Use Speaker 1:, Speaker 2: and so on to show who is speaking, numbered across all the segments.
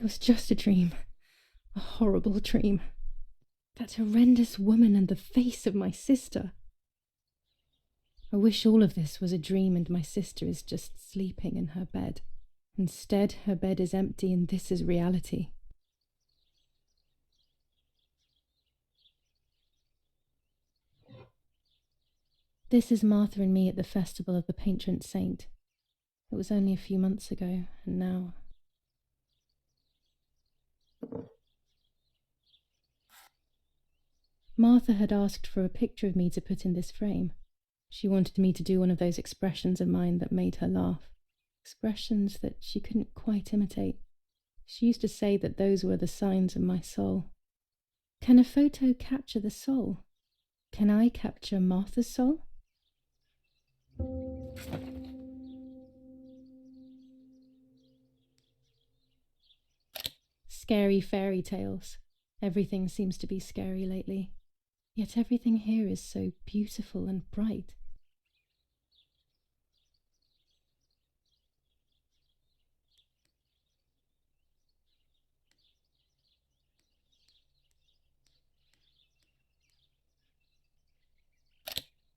Speaker 1: was just a dream. A horrible dream. That horrendous woman and the face of my sister. I wish all of this was a dream and my sister is just sleeping in her bed. Instead, her bed is empty and this is reality. This is Martha and me at the festival of the patron saint. It was only a few months ago, and now... Martha had asked for a picture of me to put in this frame. She wanted me to do one of those expressions of mine that made her laugh. Expressions that she couldn't quite imitate. She used to say that those were the signs of my soul. Can a photo capture the soul? Can I capture Martha's soul? Scary fairy tales. Everything seems to be scary lately. Yet everything here is so beautiful and bright.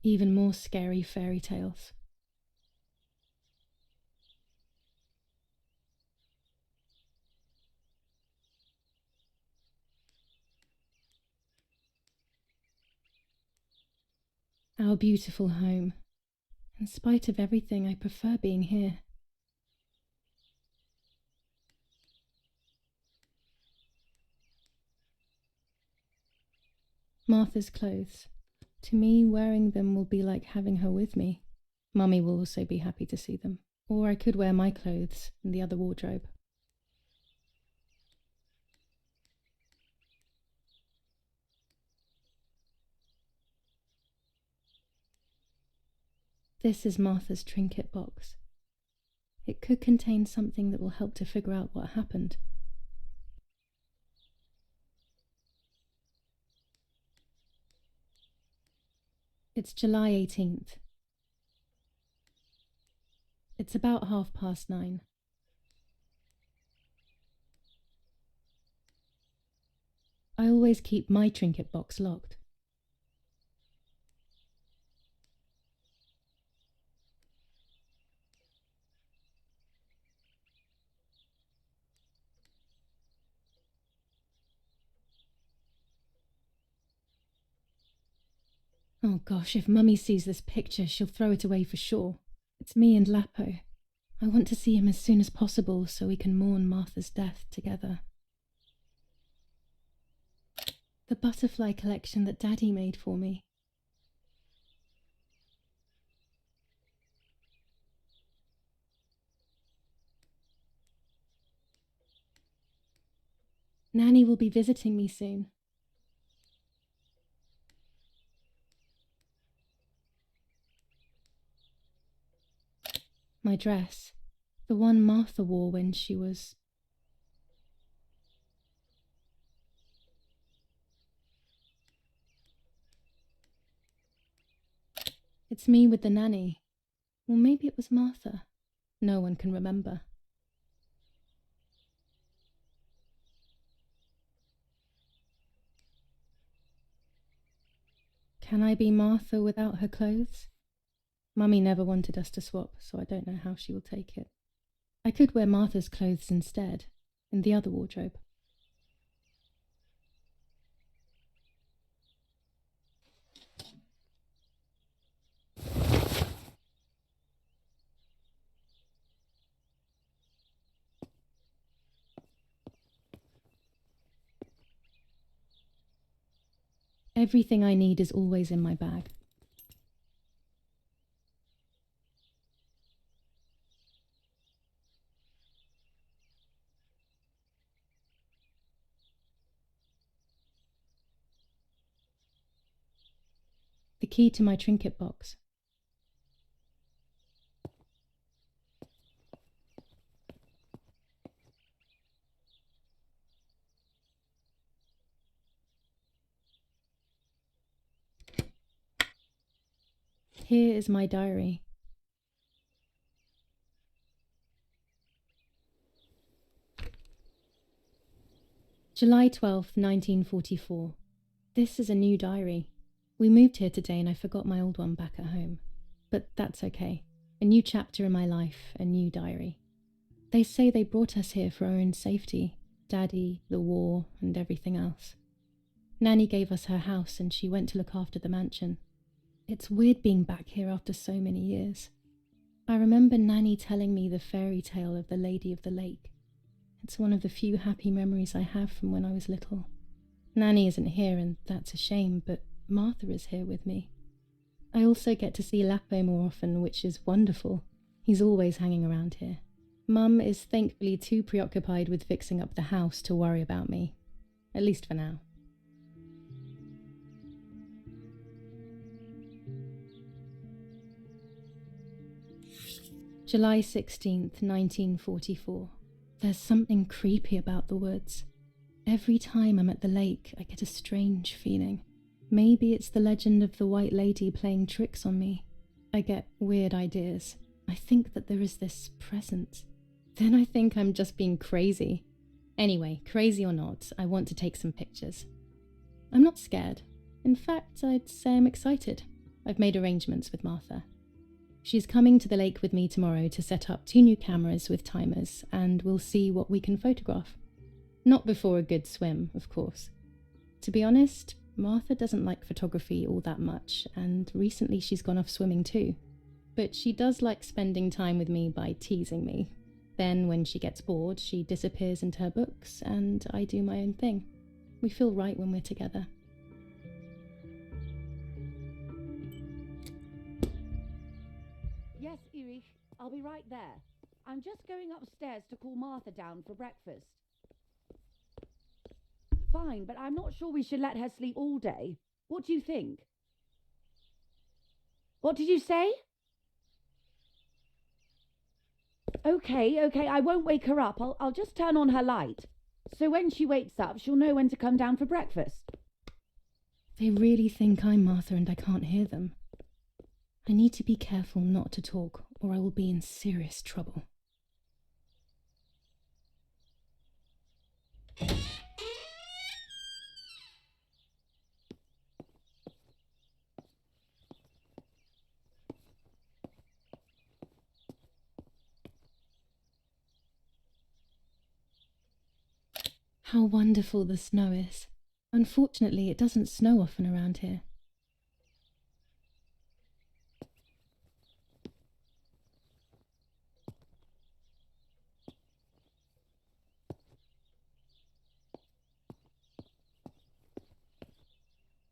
Speaker 1: Even more scary fairy tales. Our beautiful home. In spite of everything, I prefer being here. Martha's clothes. To me, wearing them will be like having her with me. Mummy will also be happy to see them. Or I could wear my clothes in the other wardrobe. This is Martha's trinket box. It could contain something that will help to figure out what happened. It's July 18th. It's about 9:30. I always keep my trinket box locked. Oh gosh, if Mummy sees this picture, she'll throw it away for sure. It's me and Lapo. I want to see him as soon as possible so we can mourn Martha's death together. The butterfly collection that Daddy made for me. Nanny will be visiting me soon. My dress, the one Martha wore when she was... It's me with the nanny. Or maybe it was Martha. No one can remember. Can I be Martha without her clothes? Mummy never wanted us to swap, so I don't know how she will take it. I could wear Martha's clothes instead, in the other wardrobe. Everything I need is always in my bag. The key to my trinket box. Here is my diary. July 12th, 1944. This is a new diary. We moved here today and I forgot my old one back at home. But that's okay. A new chapter in my life, a new diary. They say they brought us here for our own safety. Daddy, the war, and everything else. Nanny gave us her house and she went to look after the mansion. It's weird being back here after so many years. I remember Nanny telling me the fairy tale of the Lady of the Lake. It's one of the few happy memories I have from when I was little. Nanny isn't here and that's a shame, but Martha is here with me. I also get to see Lapo more often, which is wonderful. He's always hanging around here. Mum is thankfully too preoccupied with fixing up the house to worry about me. At least for now. July 16th, 1944. There's something creepy about the woods. Every time I'm at the lake, I get a strange feeling. Maybe it's the legend of the White Lady playing tricks on me. I get weird ideas. I think that there is this presence. Then I think I'm just being crazy. Anyway, crazy or not, I want to take some pictures. I'm not scared. In fact, I'd say I'm excited. I've made arrangements with Martha. She's coming to the lake with me tomorrow to set up 2 new cameras with timers, and we'll see what we can photograph. Not before a good swim, of course. To be honest, Martha doesn't like photography all that much, and recently she's gone off swimming too. But she does like spending time with me by teasing me. Then, when she gets bored, she disappears into her books, and I do my own thing. We feel right when we're together.
Speaker 2: Yes, Erich, I'll be right there. I'm just going upstairs to call Martha down for breakfast. Fine, but I'm not sure we should let her sleep all day. What do you think? What did you say? Okay, I won't wake her up. I'll just turn on her light. So when she wakes up, she'll know when to come down for breakfast.
Speaker 1: They really think I'm Martha and I can't hear them. I need to be careful not to talk, or I will be in serious trouble. How wonderful the snow is. Unfortunately, it doesn't snow often around here.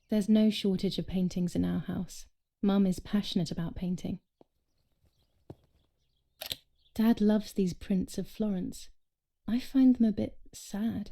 Speaker 1: There's no shortage of paintings in our house. Mum is passionate about painting. Dad loves these prints of Florence. I find them a bit sad.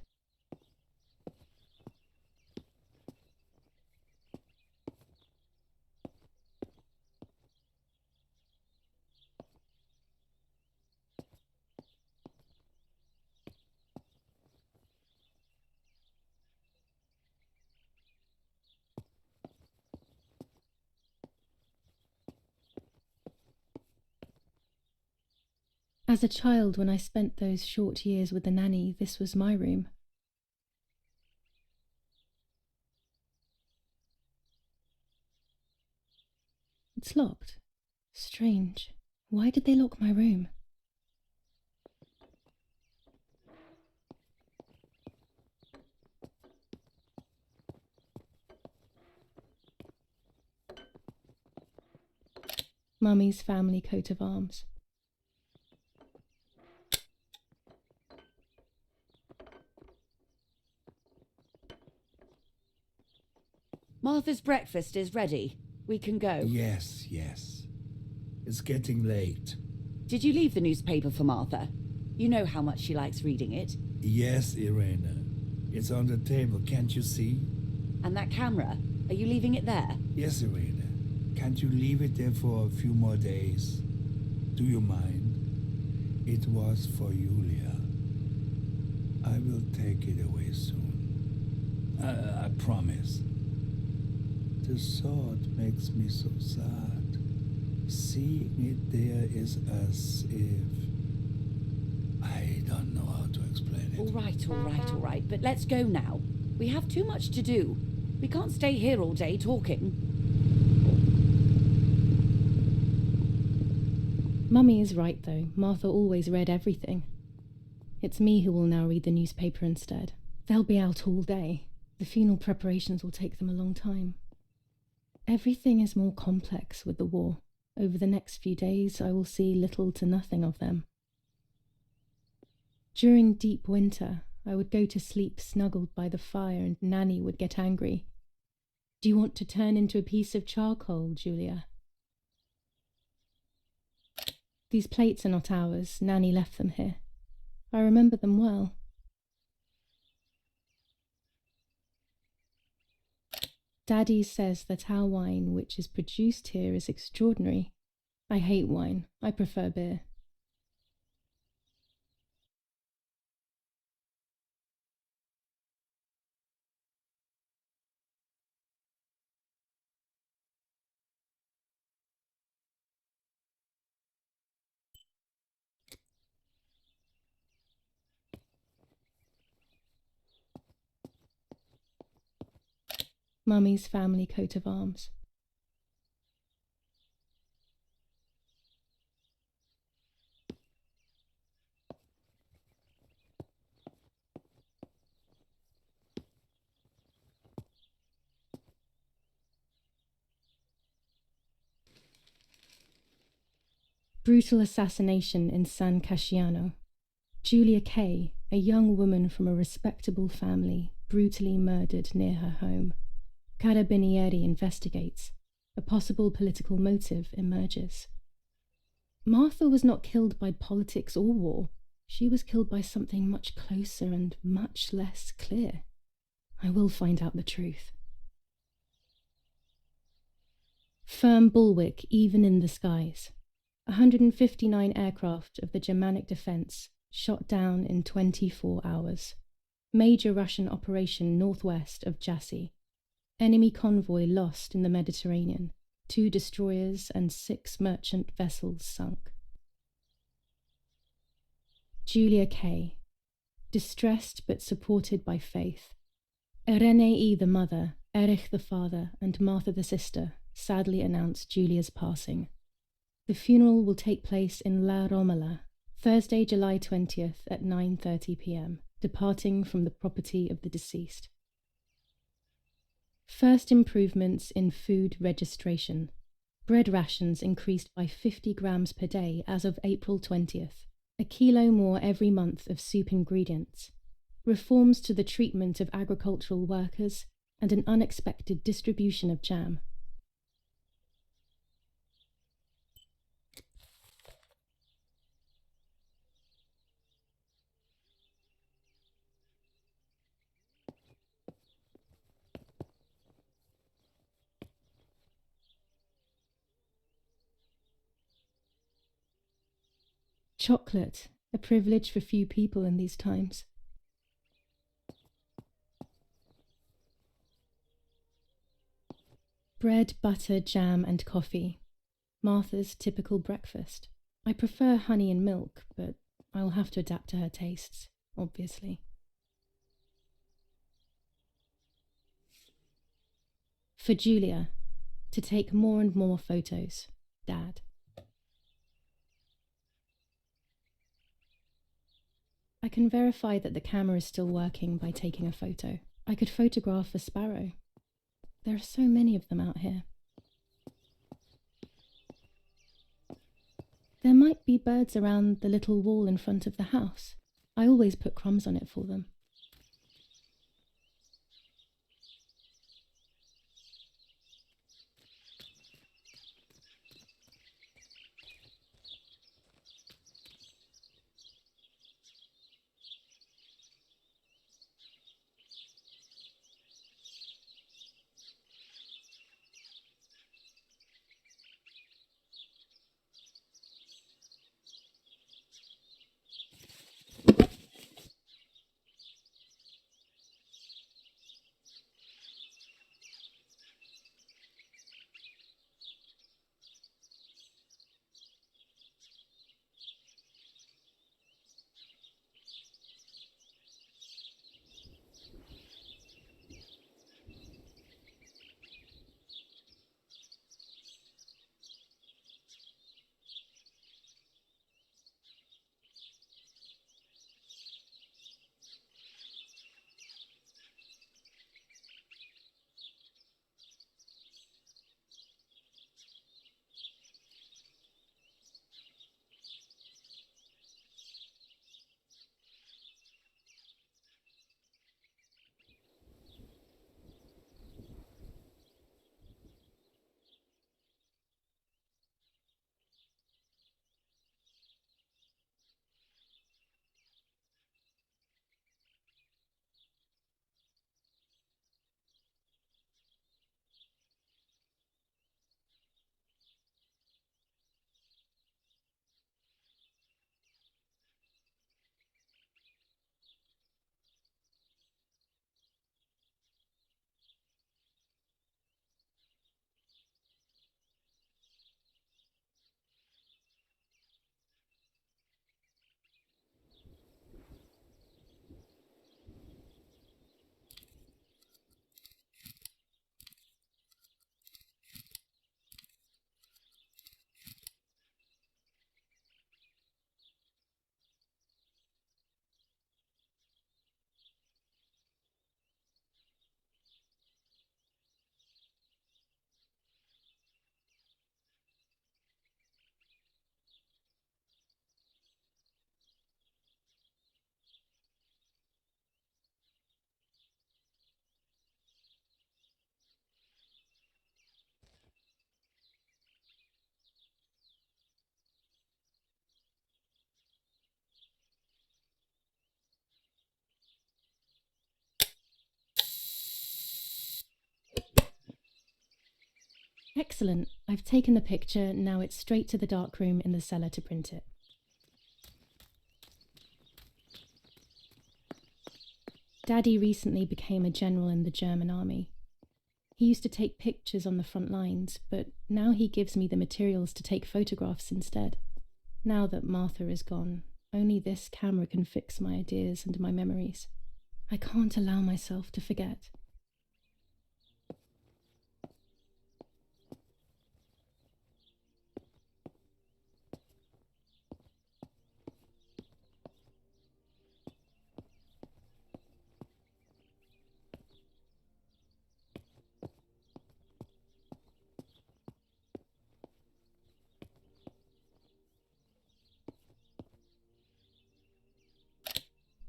Speaker 1: As a child, when I spent those short years with the nanny, this was my room. It's locked. Strange. Why did they lock my room? Mummy's family coat of arms.
Speaker 2: Martha's breakfast is ready. We can go.
Speaker 3: Yes. It's getting late.
Speaker 2: Did you leave the newspaper for Martha? You know how much she likes reading it.
Speaker 3: Yes, Irena. It's on the table, can't you see?
Speaker 2: And that camera, are you leaving it there?
Speaker 3: Yes, Irena. Can't you leave it there for a few more days? Do you mind? It was for Giulia. I will take it away soon. I promise. The thought makes me so sad. Seeing it there is as if... I don't know how to explain it.
Speaker 2: All right. But let's go now. We have too much to do. We can't stay here all day talking.
Speaker 1: Mummy is right, though. Martha always read everything. It's me who will now read the newspaper instead. They'll be out all day. The funeral preparations will take them a long time. Everything is more complex with the war. Over the next few days, I will see little to nothing of them. During deep winter, I would go to sleep snuggled by the fire and Nanny would get angry. "Do you want to turn into a piece of charcoal, Giulia?" These plates are not ours. Nanny left them here. I remember them well. Daddy says that our wine, which is produced here, is extraordinary. I hate wine. I prefer beer. Mummy's family coat of arms. Brutal assassination in San Casciano. Giulia K., a young woman from a respectable family, brutally murdered near her home. Carabinieri investigates. A possible political motive emerges. Martha was not killed by politics or war. She was killed by something much closer and much less clear. I will find out the truth. Firm bulwark even in the skies. 159 aircraft of the Germanic defense shot down in 24 hours. Major Russian operation northwest of Jassy. Enemy convoy lost in the Mediterranean. 2 destroyers and 6 merchant vessels sunk. Giulia K., distressed but supported by faith. Irenei the mother, Erich the father, and Martha the sister sadly announced Giulia's passing. The funeral will take place in La Romola, Thursday, July 20th at 9:30 p.m., departing from the property of the deceased. First improvements in food registration. Bread rations increased by 50 grams per day as of April 20th, a kilo more every month of soup ingredients. Reforms to the treatment of agricultural workers and an unexpected distribution of jam. Chocolate, a privilege for few people in these times. Bread, butter, jam, and coffee. Martha's typical breakfast. I prefer honey and milk, but I'll have to adapt to her tastes, obviously. For Giulia, to take more and more photos. Dad. I can verify that the camera is still working by taking a photo. I could photograph a sparrow. There are so many of them out here. There might be birds around the little wall in front of the house. I always put crumbs on it for them. Excellent. I've taken the picture, now it's straight to the darkroom in the cellar to print it. Daddy recently became a general in the German army. He used to take pictures on the front lines, but now he gives me the materials to take photographs instead. Now that Martha is gone, only this camera can fix my ideas and my memories. I can't allow myself to forget.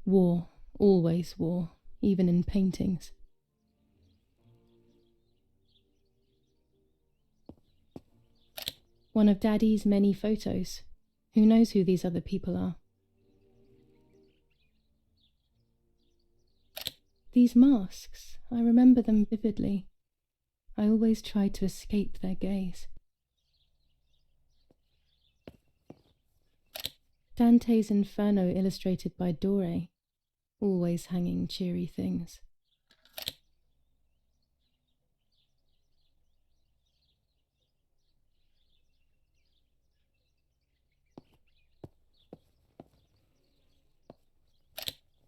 Speaker 1: War, always war, even in paintings. One of Daddy's many photos. Who knows who these other people are? These masks, I remember them vividly. I always tried to escape their gaze. Dante's Inferno illustrated by Dore, always hanging cheery things.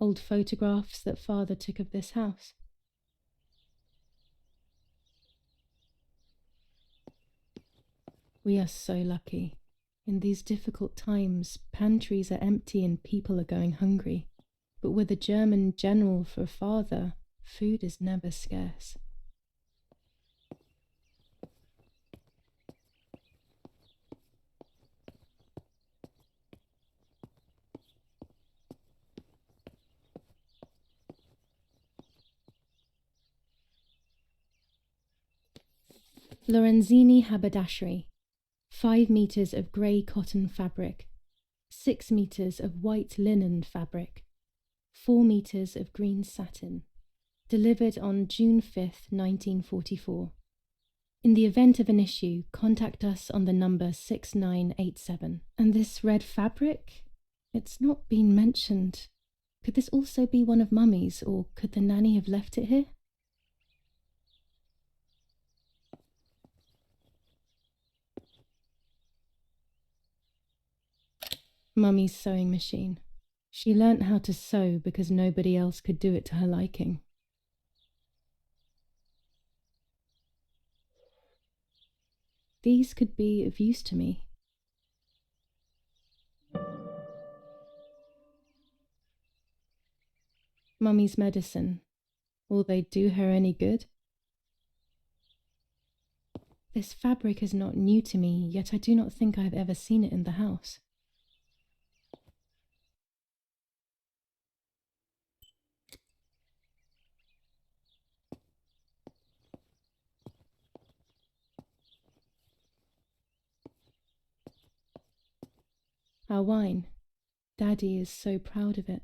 Speaker 1: Old photographs that Father took of this house. We are so lucky. In these difficult times, pantries are empty and people are going hungry. But with a German general for a father, food is never scarce. Lorenzini haberdashery. 5 meters of grey cotton fabric, 6 meters of white linen fabric, 4 meters of green satin. Delivered on June 5th, 1944. In the event of an issue, contact us on the number 6987. And this red fabric? It's not been mentioned. Could this also be one of Mummy's, or could the nanny have left it here? Mummy's sewing machine. She learnt how to sew because nobody else could do it to her liking. These could be of use to me. Mummy's medicine. Will they do her any good? This fabric is not new to me, yet I do not think I have ever seen it in the house. Our wine. Daddy is so proud of it.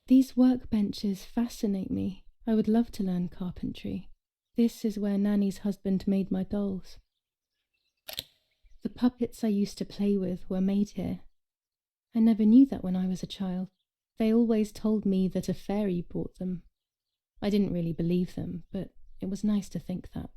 Speaker 1: These workbenches fascinate me. I would love to learn carpentry. This is where Nanny's husband made my dolls. The puppets I used to play with were made here. I never knew that when I was a child. They always told me that a fairy brought them. I didn't really believe them, but it was nice to think that.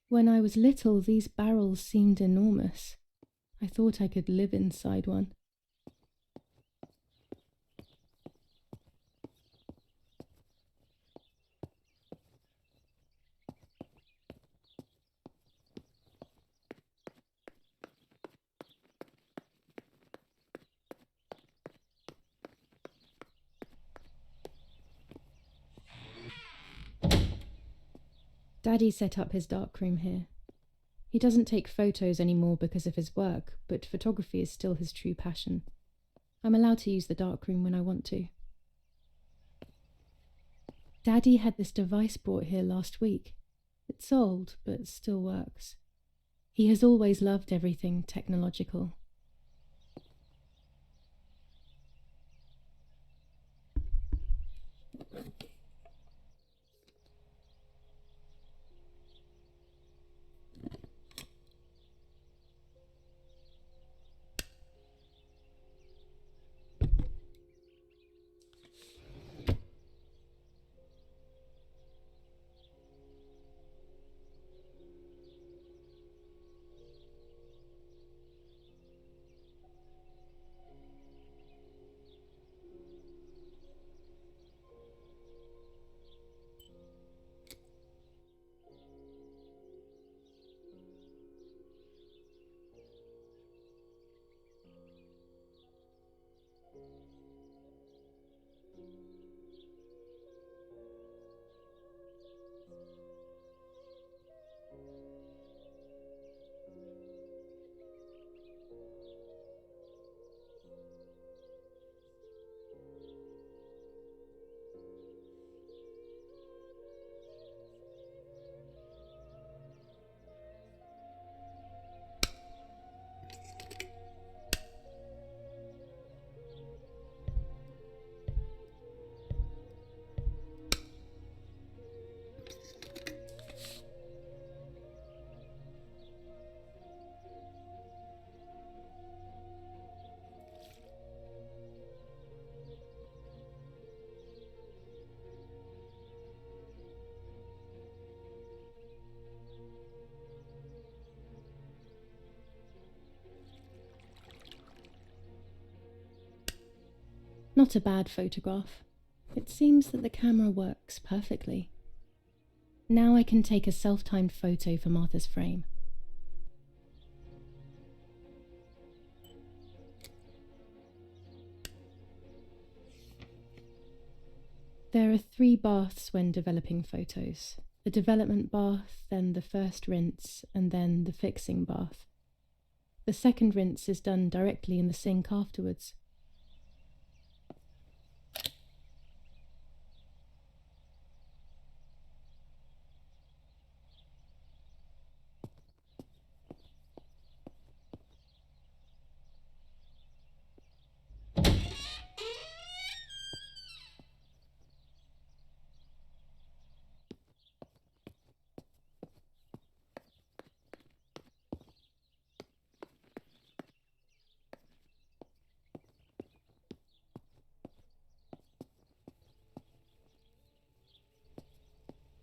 Speaker 1: When I was little, these barrels seemed enormous. I thought I could live inside one. Daddy set up his darkroom here. He doesn't take photos anymore because of his work, but photography is still his true passion. I'm allowed to use the darkroom when I want to. Daddy had this device brought here last week. It's old, but still works. He has always loved everything technological. Not a bad photograph. It seems that the camera works perfectly. Now I can take a self-timed photo for Martha's frame. There are 3 baths when developing photos. The development bath, then the first rinse, and then the fixing bath. The second rinse is done directly in the sink afterwards.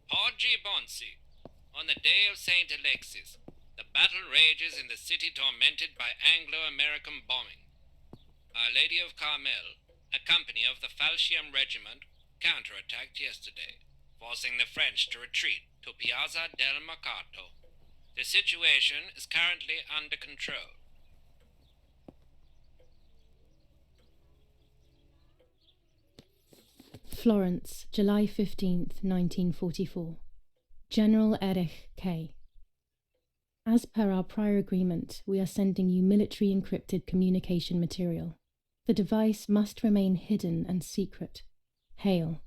Speaker 4: Oggi Bonsi, on the day of St. Alexis, the battle rages in the city tormented by Anglo-American bombing. Our Lady of Carmel, a company of the Falchium Regiment, counterattacked yesterday, forcing the French to retreat to Piazza del Mercato. The situation is currently under control.
Speaker 1: Florence, July 15th, 1944. General Erich K. As per our prior agreement, we are sending you military encrypted communication material. The device must remain hidden and secret. Hail.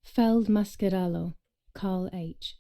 Speaker 1: Feldmaskerallo, Carl H.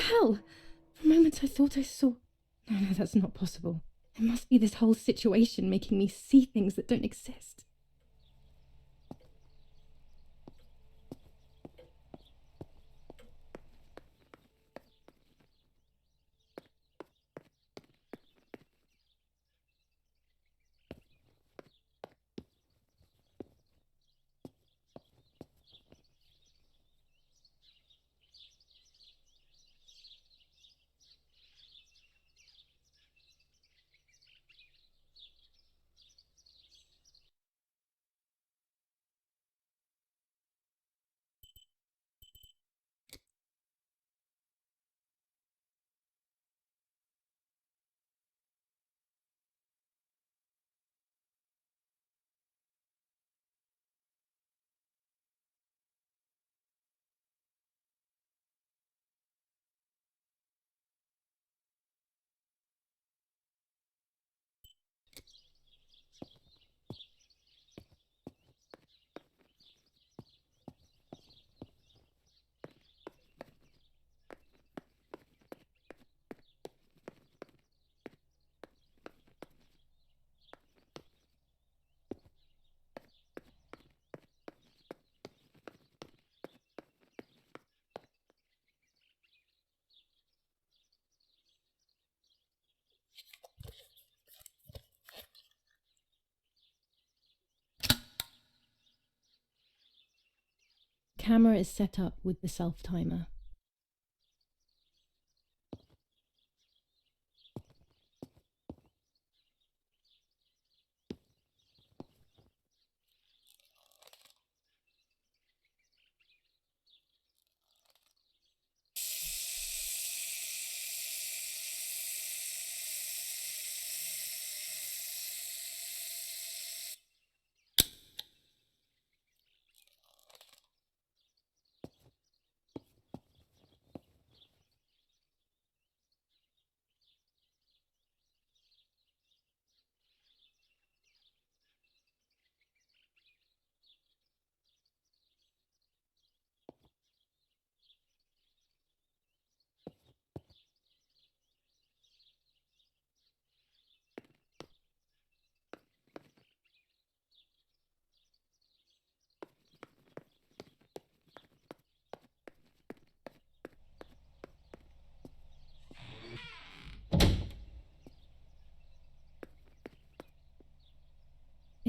Speaker 1: hell? For a moment I thought I saw... No, that's not possible. It must be this whole situation making me see things that don't exist. Camera is set up with the self-timer.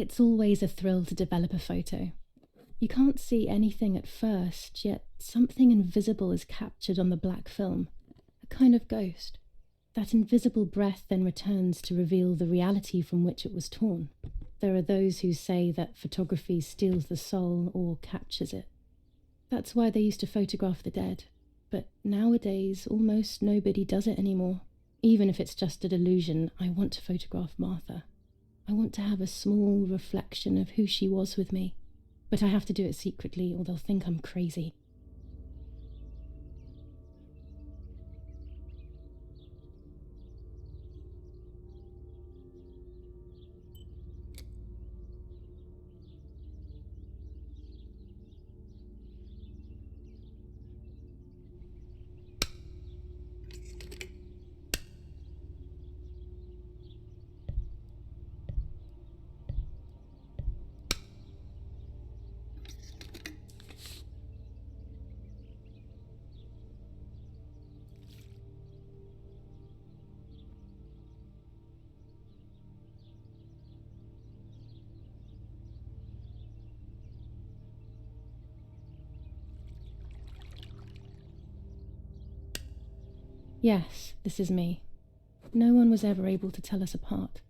Speaker 1: It's always a thrill to develop a photo. You can't see anything at first, yet something invisible is captured on the black film, a kind of ghost. That invisible breath then returns to reveal the reality from which it was torn. There are those who say that photography steals the soul or captures it. That's why they used to photograph the dead. But nowadays, almost nobody does it anymore. Even if it's just a delusion, I want to photograph Martha. I want to have a small reflection of who she was with me. But I have to do it secretly or they'll think I'm crazy. Yes, this is me. No one was ever able to tell us apart.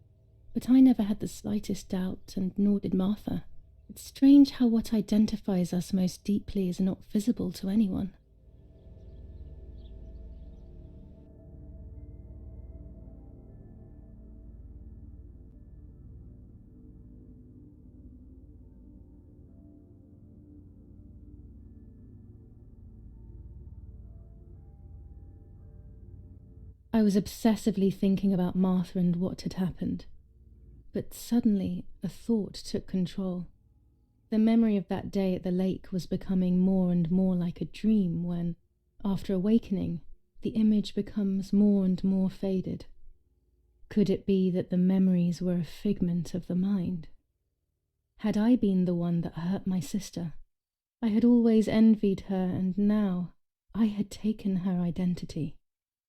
Speaker 1: But I never had the slightest doubt, and nor did Martha. It's strange how what identifies us most deeply is not visible to anyone. I was obsessively thinking about Martha and what had happened. But suddenly, a thought took control. The memory of that day at the lake was becoming more and more like a dream when, after awakening, the image becomes more and more faded. Could it be that the memories were a figment of the mind? Had I been the one that hurt my sister? I had always envied her, and now I had taken her identity.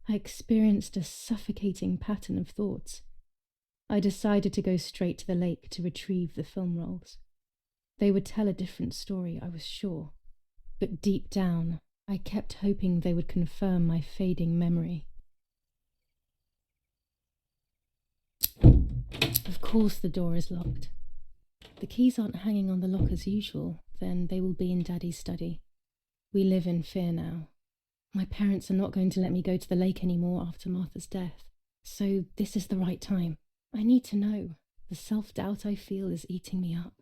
Speaker 1: I experienced a suffocating pattern of thoughts. I decided to go straight to the lake to retrieve the film rolls. They would tell a different story, I was sure, but deep down, I kept hoping they would confirm my fading memory. Of course the door is locked. The keys aren't hanging on the lock as usual, then they will be in Daddy's study. We live in fear now. My parents are not going to let me go to the lake anymore after Martha's death, so this is the right time. I need to know. The self-doubt I feel is eating me up.